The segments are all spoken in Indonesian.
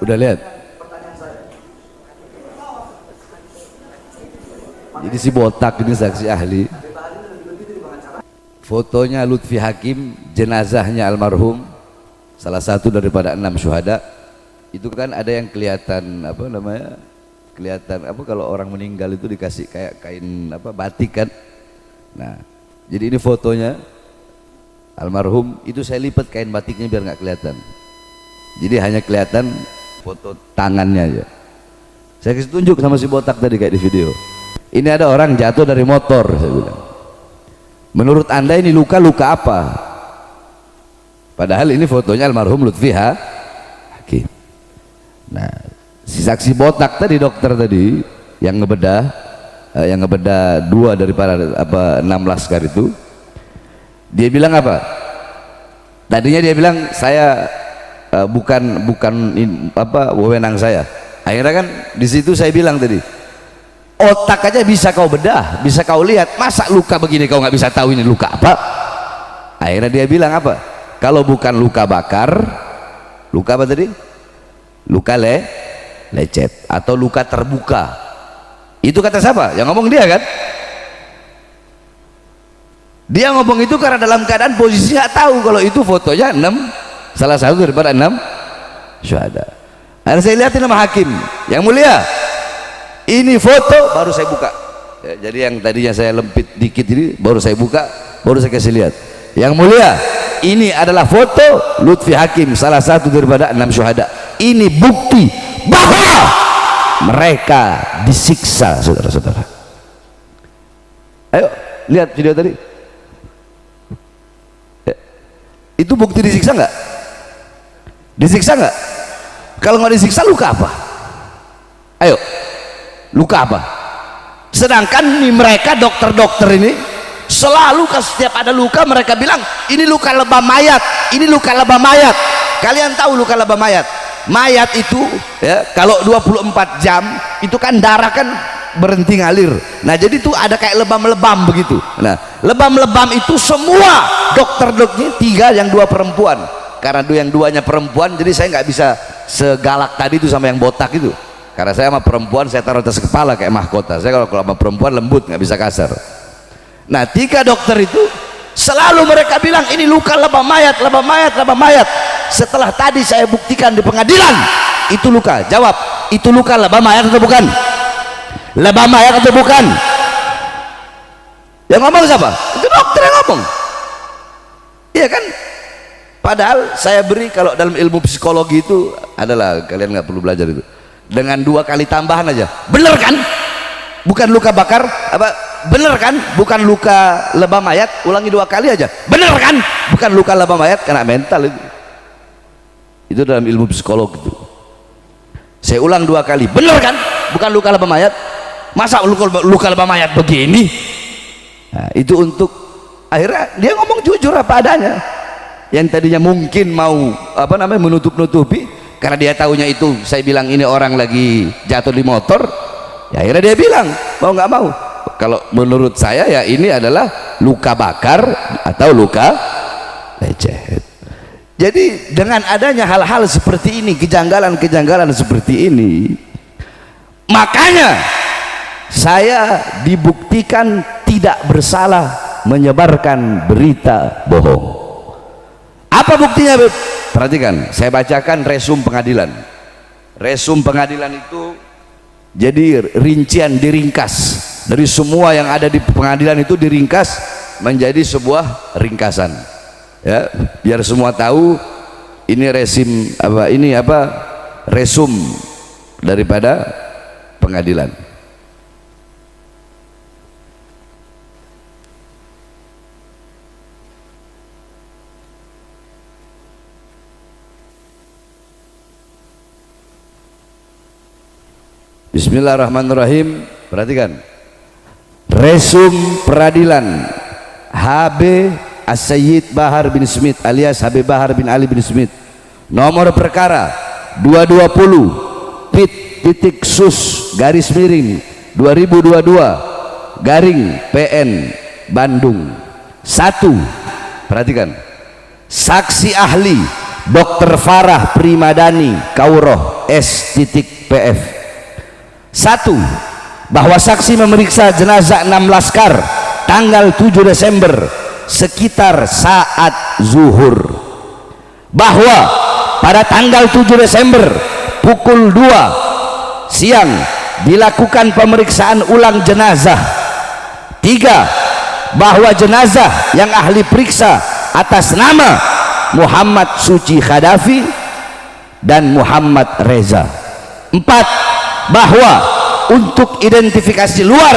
Udah lihat? Jadi si botak ini saksi ahli. Fotonya Lutfi Hakim, jenazahnya almarhum, salah satu daripada 6 syuhada. Itu kan ada yang kelihatan apa namanya? Kelihatan apa kalau orang meninggal itu dikasih kayak kain apa batik kan. Nah, jadi ini fotonya almarhum, itu saya lipat kain batiknya biar nggak kelihatan. Jadi hanya kelihatan foto tangannya aja. Saya kasih tunjuk sama si botak tadi kayak di video. Ini ada orang jatuh dari motor, saya bilang. Menurut anda ini luka-luka apa? Padahal ini fotonya almarhum Lutfi Hakim. Nah, si saksi botak tadi, dokter tadi yang ngebedah dua daripada apa 6 laskar itu, dia bilang apa? Tadinya dia bilang saya bukan apa wewenang saya. Akhirnya kan di situ saya bilang tadi, otak aja bisa kau bedah, bisa kau lihat, masa luka begini kau nggak bisa tahu ini luka apa? Akhirnya dia bilang apa? Kalau bukan luka bakar, luka apa tadi? Luka lecet atau luka terbuka. Itu kata siapa? Yang ngomong dia kan? Dia ngomong itu karena dalam keadaan posisi nggak tahu kalau itu fotonya 6, salah satu daripada 6 syuhada. Akhirnya saya lihatin sama hakim, yang mulia, ini foto, baru saya buka ya, jadi yang tadinya saya lempit dikit ini baru saya buka, baru saya kasih lihat, yang mulia, ini adalah foto Lutfi Hakim, salah satu daripada 6 syuhada. Ini bukti bahwa mereka disiksa, saudara-saudara. Ayo lihat video tadi ya. Itu bukti disiksa nggak? Disiksa nggak? Kalau nggak disiksa luka apa? Ayo, luka apa? Sedangkan nih mereka dokter-dokter ini selalu setiap ada luka mereka bilang ini luka lebam mayat, ini luka lebam mayat. Kalian tahu luka lebam mayat? Mayat itu ya, kalau 24 jam itu kan darah kan berhenti ngalir. Nah jadi itu ada kayak lebam-lebam begitu. Nah lebam-lebam itu semua dokter-dokternya 3 yang 2 perempuan. Karena yang 2-nya perempuan, jadi saya nggak bisa segalak tadi itu sama yang botak itu. Karena saya sama perempuan saya taruh atas kepala kayak mahkota. Saya kalau sama perempuan lembut, nggak bisa kasar. Nah 3 dokter itu selalu mereka bilang ini luka lebam mayat, lebam mayat, lebam mayat. Setelah tadi saya buktikan di pengadilan itu luka. Jawab, itu luka lebam mayat atau bukan? Lebam mayat atau bukan? Yang ngomong siapa? Itu dokter yang ngomong. Iya kan? Padahal saya beri, kalau dalam ilmu psikologi itu adalah, kalian nggak perlu belajar itu, dengan 2 kali tambahan aja, bener kan? Bukan luka bakar apa? Bener kan? Bukan luka lebam mayat, ulangi 2 kali aja, bener kan? Bukan luka lebam mayat, kena mental itu dalam ilmu psikologi itu. Saya ulang 2 kali, bener kan? Bukan luka lebam mayat, masa luka lebam mayat begini? Nah, itu untuk akhirnya dia ngomong jujur apa adanya. Yang tadinya mungkin mau apa namanya menutup-nutupi, karena dia tahunya itu saya bilang ini orang lagi jatuh di motor, ya akhirnya dia bilang mau nggak mau, kalau menurut saya ya ini adalah luka bakar atau luka lecet. Jadi dengan adanya hal-hal seperti ini, kejanggalan-kejanggalan seperti ini, makanya saya dibuktikan tidak bersalah menyebarkan berita bohong. Apa buktinya? Perhatikan, saya bacakan resum pengadilan. Resum pengadilan itu jadi rincian, diringkas dari semua yang ada di pengadilan itu, diringkas menjadi sebuah ringkasan ya, biar semua tahu ini resum daripada pengadilan. Bismillahirrahmanirrahim. Perhatikan, resum peradilan HB As-Sayyid Bahar bin Smith alias HB Bahar bin Ali bin Smith, nomor perkara 220 sus garis miring 2022 garing PN Bandung 1. Perhatikan, saksi ahli Dr. Farah Primadani Kauroh S.PF. 1. Bahwa saksi memeriksa jenazah 6 laskar tanggal 7 Desember sekitar saat zuhur, bahwa pada tanggal 7 Desember pukul 2 siang dilakukan pemeriksaan ulang jenazah. 3. Bahwa jenazah yang ahli periksa atas nama Muhammad Suci Khadafi dan Muhammad Reza. 4. Bahwa untuk identifikasi luar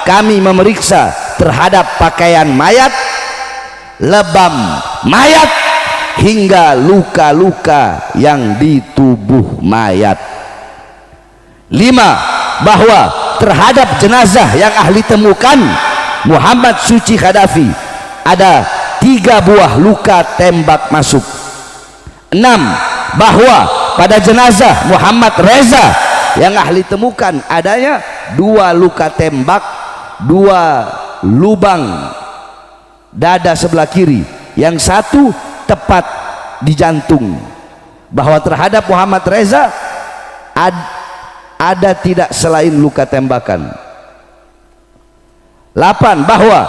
kami memeriksa terhadap pakaian mayat, lebam mayat, hingga luka-luka yang di tubuh mayat. 5. Bahwa terhadap jenazah yang ahli temukan Muhammad Suci Khadafi ada 3 buah luka tembak masuk. 6. Bahwa pada jenazah Muhammad Reza yang ahli temukan adanya 2 luka tembak, 2 lubang dada sebelah kiri, yang 1 tepat di jantung. Bahwa terhadap Muhammad Reza ada tidak selain luka tembakan. 8. Bahwa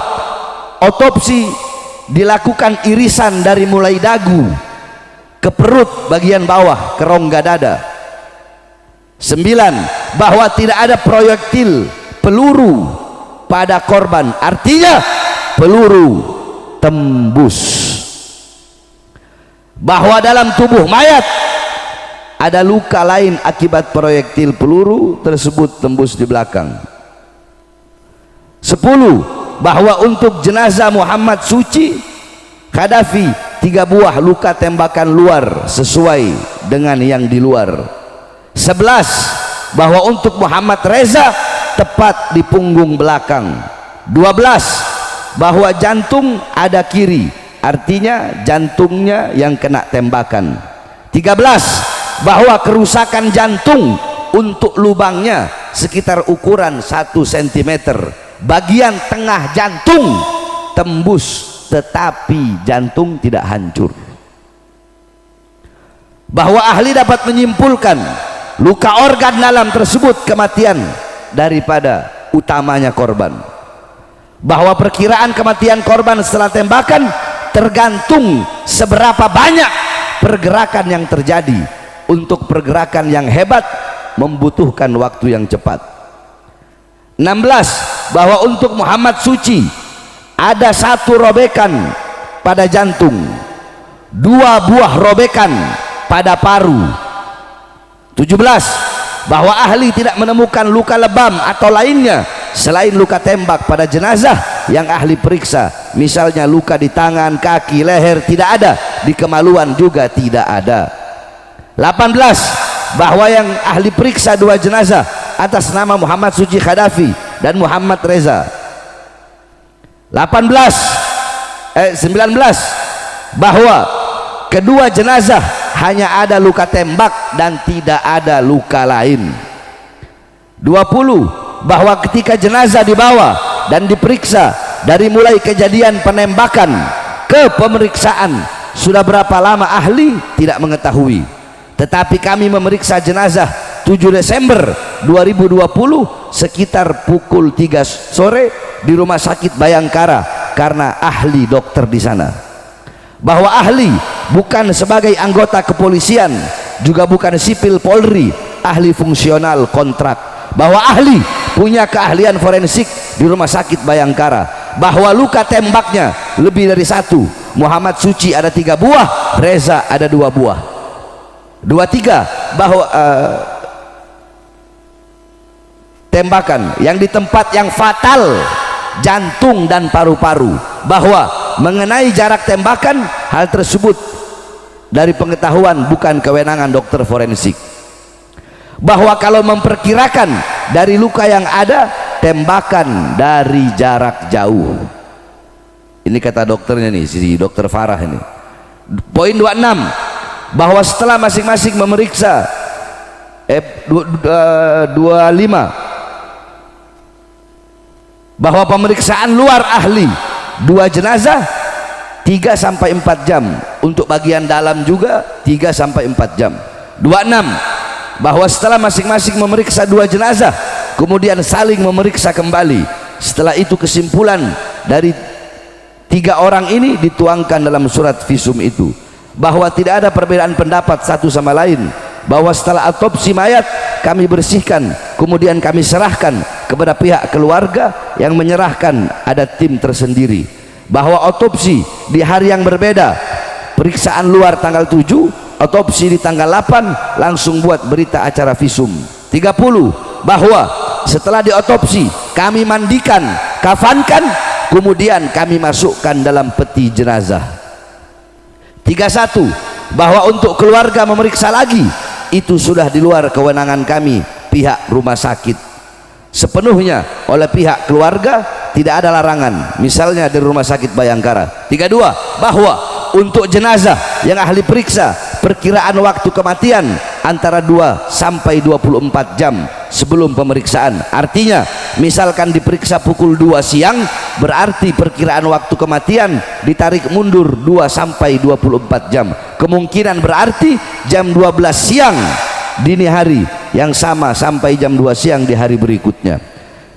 otopsi dilakukan irisan dari mulai dagu ke perut bagian bawah ke rongga dada. 9. Bahwa tidak ada proyektil peluru pada korban, artinya peluru tembus. Bahwa dalam tubuh mayat ada luka lain akibat proyektil peluru tersebut tembus di belakang. 10. Bahwa untuk jenazah Muhammad Suci Khadafi 3 buah luka tembakan luar sesuai dengan yang di luar. 11. Bahwa untuk Muhammad Reza tepat di punggung belakang. 12. Bahwa jantung ada kiri, artinya jantungnya yang kena tembakan. 13. Bahwa kerusakan jantung untuk lubangnya sekitar ukuran 1 cm, bagian tengah jantung tembus tetapi jantung tidak hancur. Bahwa ahli dapat menyimpulkan luka organ dalam tersebut kematian daripada utamanya korban. Bahwa perkiraan kematian korban setelah tembakan tergantung seberapa banyak pergerakan yang terjadi. Untuk pergerakan yang hebat membutuhkan waktu yang cepat. 16. Bahwa untuk Muhammad Suci ada 1 robekan pada jantung, 2 buah robekan pada paru. 17. Bahwa ahli tidak menemukan luka lebam atau lainnya selain luka tembak pada jenazah yang ahli periksa, misalnya luka di tangan, kaki, leher tidak ada, di kemaluan juga tidak ada. 18. Bahwa yang ahli periksa 2 jenazah atas nama Muhammad Suci Khadafi dan Muhammad Reza. 19. Bahwa kedua jenazah hanya ada luka tembak dan tidak ada luka lain. 20. Bahwa ketika jenazah dibawa dan diperiksa dari mulai kejadian penembakan ke pemeriksaan sudah berapa lama ahli tidak mengetahui, tetapi kami memeriksa jenazah 7 Desember 2020 sekitar pukul 3 sore di Rumah Sakit Bayangkara karena ahli dokter di sana. Bahwa ahli bukan sebagai anggota kepolisian, juga bukan sipil Polri, ahli fungsional kontrak. Bahwa ahli punya keahlian forensik di Rumah Sakit Bayangkara. Bahwa luka tembaknya lebih dari 1. Muhammad Suci ada 3 buah, Reza ada 2 buah. 23. Bahwa tembakan yang di tempat yang fatal, jantung dan paru-paru. Bahwa mengenai jarak tembakan, hal tersebut dari pengetahuan bukan kewenangan dokter forensik. Bahwa kalau memperkirakan dari luka yang ada, tembakan dari jarak jauh. Ini kata dokternya nih, si dokter Farah ini. Poin 26. Bahwa setelah masing-masing memeriksa 25, bahwa pemeriksaan luar ahli 2 jenazah 3-4 jam, untuk bagian dalam juga 3-4 jam. 26. bahwa setelah masing-masing memeriksa 2 jenazah kemudian saling memeriksa kembali, setelah itu kesimpulan dari 3 orang ini dituangkan dalam surat visum itu bahwa tidak ada perbedaan pendapat satu sama lain, bahwa setelah otopsi mayat kami bersihkan kemudian kami serahkan kepada pihak keluarga yang menyerahkan ada tim tersendiri, bahwa otopsi di hari yang berbeda, periksaan luar tanggal 7, otopsi di tanggal 8, langsung buat berita acara visum. 30, bahwa setelah diotopsi kami mandikan, kafankan, kemudian kami masukkan dalam peti jenazah. 31, bahwa untuk keluarga memeriksa lagi itu sudah di luar kewenangan kami pihak rumah sakit, sepenuhnya oleh pihak keluarga, tidak ada larangan misalnya dari rumah sakit Bayangkara. 32, bahwa untuk jenazah yang ahli periksa perkiraan waktu kematian antara 2 sampai 24 jam sebelum pemeriksaan. Artinya misalkan diperiksa pukul 2 siang, berarti perkiraan waktu kematian ditarik mundur 2 sampai 24 jam. Kemungkinan berarti jam 12 siang dini hari yang sama sampai jam 2 siang di hari berikutnya.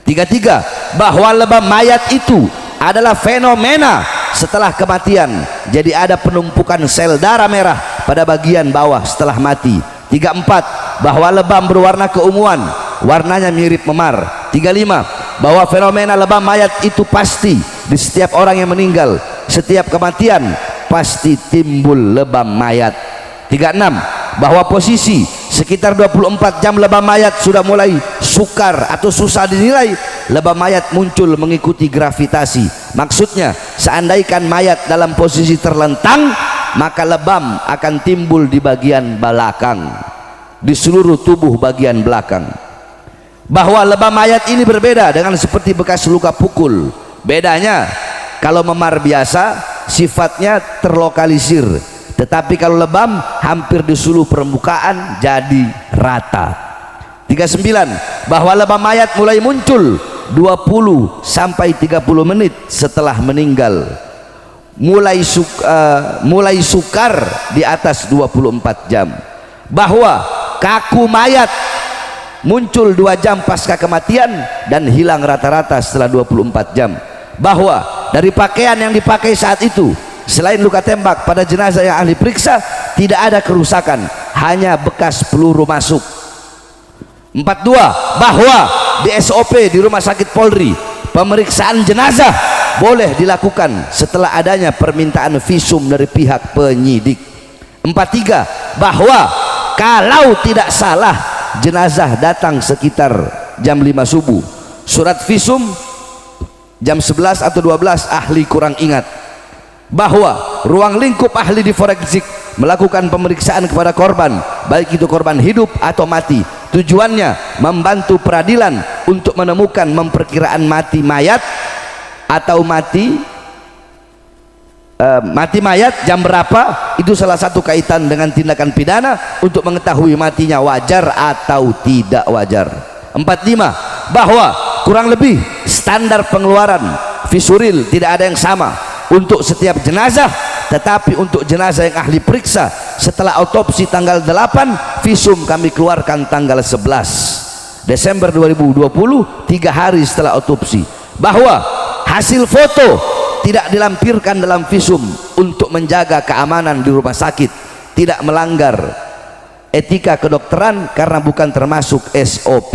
33, bahwa lebam mayat itu adalah fenomena setelah kematian, jadi ada penumpukan sel darah merah pada bagian bawah setelah mati. 34, bahwa lebam berwarna keunguan, warnanya mirip memar. 35, bahwa fenomena lebam mayat itu pasti di setiap orang yang meninggal, setiap kematian pasti timbul lebam mayat. 36, bahwa posisi sekitar 24 jam lebam mayat sudah mulai sukar atau susah dinilai, lebam mayat muncul mengikuti gravitasi. Maksudnya seandainya mayat dalam posisi terlentang, maka lebam akan timbul di bagian belakang, di seluruh tubuh bagian belakang. Bahwa lebam mayat ini berbeda dengan seperti bekas luka pukul. Bedanya kalau memar biasa sifatnya terlokalisir, tetapi kalau lebam hampir di seluruh permukaan jadi rata. 39, bahwa lebam mayat mulai muncul 20 sampai 30 menit setelah meninggal, mulai sukar di atas 24 jam. Bahwa kaku mayat muncul 2 jam pasca kematian dan hilang rata-rata setelah 24 jam. Bahwa dari pakaian yang dipakai saat itu selain luka tembak pada jenazah yang ahli periksa tidak ada kerusakan, hanya bekas peluru masuk. 42, bahwa di SOP di Rumah Sakit Polri pemeriksaan jenazah boleh dilakukan setelah adanya permintaan visum dari pihak penyidik. 43, bahwa kalau tidak salah jenazah datang sekitar jam 5 subuh, surat visum jam 11 atau 12 ahli kurang ingat. Bahwa ruang lingkup ahli di forensik melakukan pemeriksaan kepada korban, baik itu korban hidup atau mati, tujuannya membantu peradilan untuk menemukan memperkiraan mati mayat atau mati mayat jam berapa. Itu salah satu kaitan dengan tindakan pidana untuk mengetahui matinya wajar atau tidak wajar. 45, bahwa kurang lebih standar pengeluaran visuril tidak ada yang sama untuk setiap jenazah, tetapi untuk jenazah yang ahli periksa setelah otopsi tanggal 8, visum kami keluarkan tanggal 11 Desember 2020, 3 hari setelah otopsi. Bahwa hasil foto tidak dilampirkan dalam visum untuk menjaga keamanan di rumah sakit, tidak melanggar etika kedokteran karena bukan termasuk SOP.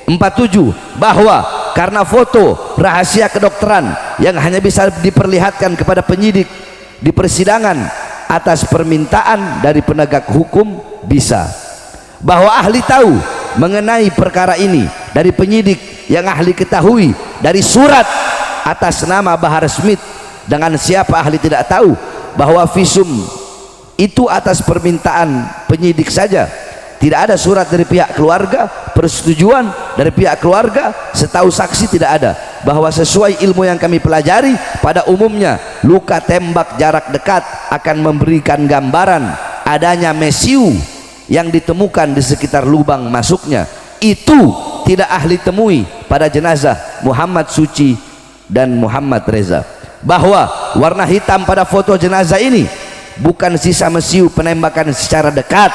47, bahwa karena foto rahasia kedokteran yang hanya bisa diperlihatkan kepada penyidik di persidangan atas permintaan dari penegak hukum bisa. Bahwa ahli tahu mengenai perkara ini dari penyidik yang ahli ketahui dari surat atas nama Bahar Smith, dengan siapa ahli tidak tahu, bahwa visum itu atas permintaan penyidik saja, tidak ada surat dari pihak keluarga, persetujuan dari pihak keluarga, setahu saksi tidak ada. Bahwa sesuai ilmu yang kami pelajari, pada umumnya luka tembak jarak dekat akan memberikan gambaran adanya mesiu yang ditemukan di sekitar lubang masuknya. Itu tidak ahli temui pada jenazah Muhammad Suci dan Muhammad Reza. Bahwa warna hitam pada foto jenazah ini bukan sisa mesiu penembakan secara dekat,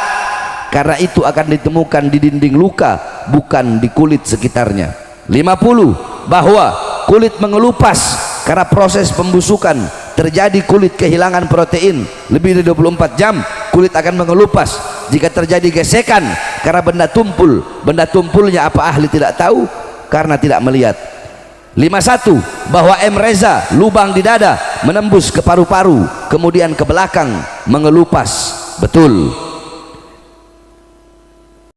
karena itu akan ditemukan di dinding luka, bukan di kulit sekitarnya. 50. Bahwa kulit mengelupas karena proses pembusukan terjadi, kulit kehilangan protein lebih dari 24 jam, kulit akan mengelupas. Jika terjadi gesekan karena benda tumpul, benda tumpulnya apa ahli tidak tahu karena tidak melihat. 51. Bahwa emreza, lubang di dada, menembus ke paru-paru kemudian ke belakang mengelupas. Betul.